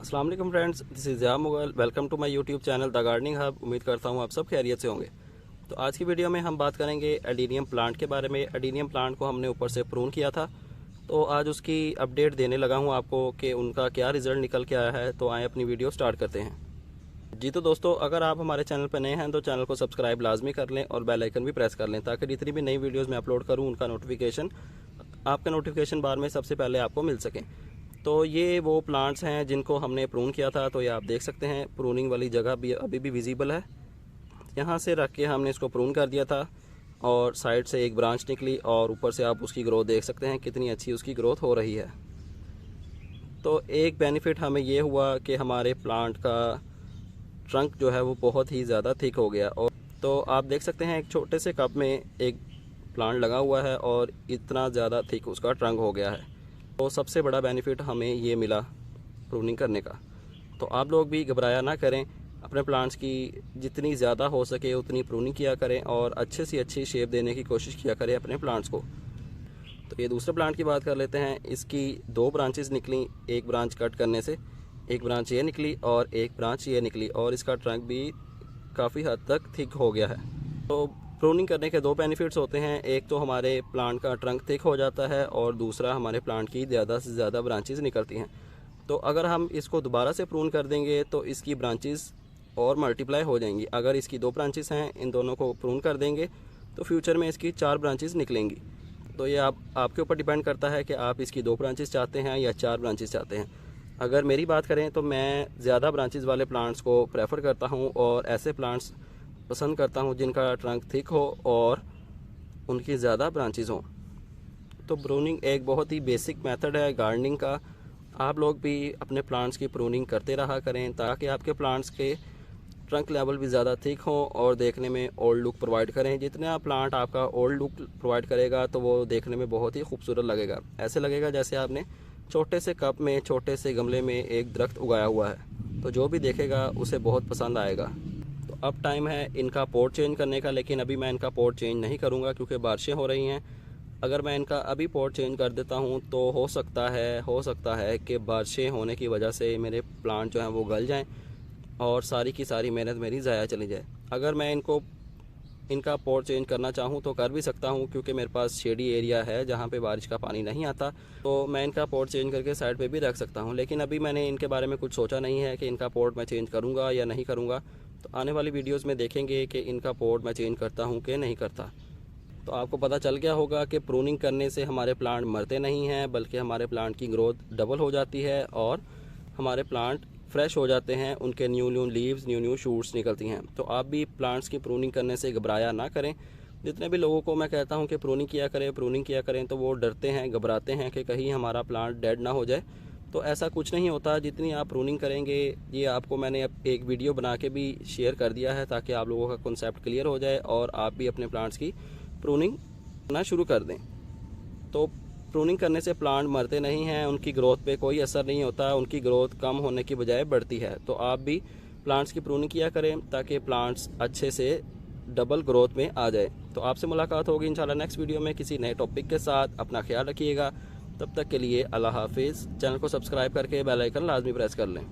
अस्सलाम वालेकुम friends, this is Zia Mughal. Welcome to my YouTube channel the gardening hub. उम्मीद करता हूँ आप सब खैरियत से होंगे। तो आज की वीडियो में हम बात करेंगे एडीनियम प्लांट के बारे में। एडीनियम प्लांट को हमने ऊपर से प्रून किया था, तो आज उसकी अपडेट देने लगा हूँ आपको कि उनका क्या रिज़ल्ट निकल के आया है। तो आए अपनी वीडियो स्टार्ट करते हैं। जी तो दोस्तों, अगर आप हमारे चैनल पर नए हैं तो चैनल को सब्सक्राइब लाजमी कर लें और बेल आइकन भी प्रेस कर लें, ताकि जितनी भी नई वीडियोज़ मैं अपलोड करूँ उनका नोटिफिकेशन आपके नोटिफिकेशन बार में सबसे पहले आपको मिल सकें। तो ये वो प्लांट्स हैं जिनको हमने प्रून किया था। तो ये आप देख सकते हैं, प्रूनिंग वाली जगह भी अभी भी विजिबल है। यहाँ से रख के हमने इसको प्रून कर दिया था और साइड से एक ब्रांच निकली और ऊपर से आप उसकी ग्रोथ देख सकते हैं, कितनी अच्छी उसकी ग्रोथ हो रही है। तो एक बेनिफिट हमें ये हुआ कि हमारे प्लांट का ट्रंक जो है वो बहुत ही ज़्यादा थिक हो गया। और तो आप देख सकते हैं, एक छोटे से कप में एक प्लांट लगा हुआ है और इतना ज़्यादा थिक उसका ट्रंक हो गया है। तो सबसे बड़ा बेनिफिट हमें ये मिला प्रूनिंग करने का। तो आप लोग भी घबराया ना करें, अपने प्लांट्स की जितनी ज़्यादा हो सके उतनी प्रूनिंग किया करें और अच्छे से अच्छी शेप देने की कोशिश किया करें अपने प्लांट्स को। तो ये दूसरे प्लांट की बात कर लेते हैं। इसकी दो ब्रांचेस निकली, एक ब्रांच कट करने से एक ब्रांच ये निकली और एक ब्रांच ये निकली, और इसका ट्रंक भी काफ़ी हद तक थिक हो गया है। तो प्रूनिंग करने के दो बेनिफिट्स होते हैं, एक तो हमारे प्लांट का ट्रंक थिक हो जाता है और दूसरा हमारे प्लांट की ज़्यादा से ज़्यादा ब्रांचेस निकलती हैं। तो अगर हम इसको दोबारा से प्रून कर देंगे तो इसकी ब्रांचेस और मल्टीप्लाई हो जाएंगी। अगर इसकी दो ब्रांचेस हैं, इन दोनों को प्रून कर देंगे तो फ्यूचर में इसकी 4 ब्रांचेस निकलेंगी। तो ये आपके ऊपर डिपेंड करता है कि आप इसकी 2 ब्रांचेस चाहते हैं या 4 ब्रांचेस चाहते हैं। अगर मेरी बात करें तो मैं ज़्यादा ब्रांचेस वाले प्लांट्स को प्रेफर करता हूँ और ऐसे प्लांट्स पसंद करता हूँ जिनका ट्रंक थिक हो और उनकी ज़्यादा ब्रांचेस हों। तो प्रूनिंग एक बहुत ही बेसिक मेथड है गार्डनिंग का। आप लोग भी अपने प्लांट्स की प्रूनिंग करते रहा करें, ताकि आपके प्लांट्स के ट्रंक लेवल भी ज़्यादा थिक हो और देखने में ओल्ड लुक प्रोवाइड करें। जितना प्लांट आपका ओल्ड लुक प्रोवाइड करेगा तो वो देखने में बहुत ही खूबसूरत लगेगा। ऐसे लगेगा जैसे आपने छोटे से कप में, छोटे से गमले में एक दरख्त उगाया हुआ है। तो जो भी देखेगा उसे बहुत पसंद आएगा। तो अब टाइम है इनका पॉट चेंज करने का, लेकिन अभी मैं इनका पॉट चेंज नहीं करूँगा क्योंकि बारिशें हो रही हैं। अगर मैं इनका अभी पॉट चेंज कर देता हूँ तो हो सकता है कि बारिशें होने की वजह से मेरे प्लांट जो हैं वो गल जाएं और सारी की सारी मेहनत मेरी ज़ाया चली जाए। अगर मैं इनका पॉट चेंज करना चाहूँ तो कर भी सकता हूँ, क्योंकि मेरे पास शेडी एरिया है जहाँ पे बारिश का पानी नहीं आता। तो मैं इनका पॉट चेंज करके साइड पे भी रख सकता हूँ, लेकिन अभी मैंने इनके बारे में कुछ सोचा नहीं है कि इनका पॉट मैं चेंज करूँगा या नहीं करूँगा। तो आने वाली वीडियोज़ में देखेंगे कि इनका पॉट मैं चेंज करता हूँ कि नहीं करता। तो आपको पता चल गया होगा कि प्रूनिंग करने से हमारे प्लांट मरते नहीं हैं, बल्कि हमारे प्लांट की ग्रोथ डबल हो जाती है और हमारे प्लांट फ्रेश हो जाते हैं, उनके new new leaves, new new shoots निकलती हैं। तो आप भी प्लांट्स की प्रूनिंग करने से घबराया ना करें। जितने भी लोगों को मैं कहता हूं कि प्रूनिंग किया करें, तो वो डरते हैं, घबराते हैं कि कहीं हमारा प्लांट डेड ना हो जाए। तो ऐसा कुछ नहीं होता। जितनी आप प्रूनिंग करेंगे, ये आपको मैंने एक वीडियो बना के भी शेयर कर दिया है, ताकि आप लोगों का कॉन्सेप्ट क्लियर हो जाए और आप भी अपने प्लांट्स की प्रूनिंग करना शुरू कर दें। तो प्रूनिंग करने से प्लांट मरते नहीं हैं, उनकी ग्रोथ पे कोई असर नहीं होता, उनकी ग्रोथ कम होने की बजाय बढ़ती है। तो आप भी प्लांट्स की प्रूनिंग किया करें ताकि प्लांट्स अच्छे से डबल ग्रोथ में आ जाए। तो आपसे मुलाकात होगी इंशाल्लाह नेक्स्ट वीडियो में किसी नए टॉपिक के साथ। अपना ख्याल रखिएगा। तब तक के लिए अल्लाह हाफिज़। चैनल को सब्सक्राइब करके बेल आइकन लाजमी प्रेस कर लें।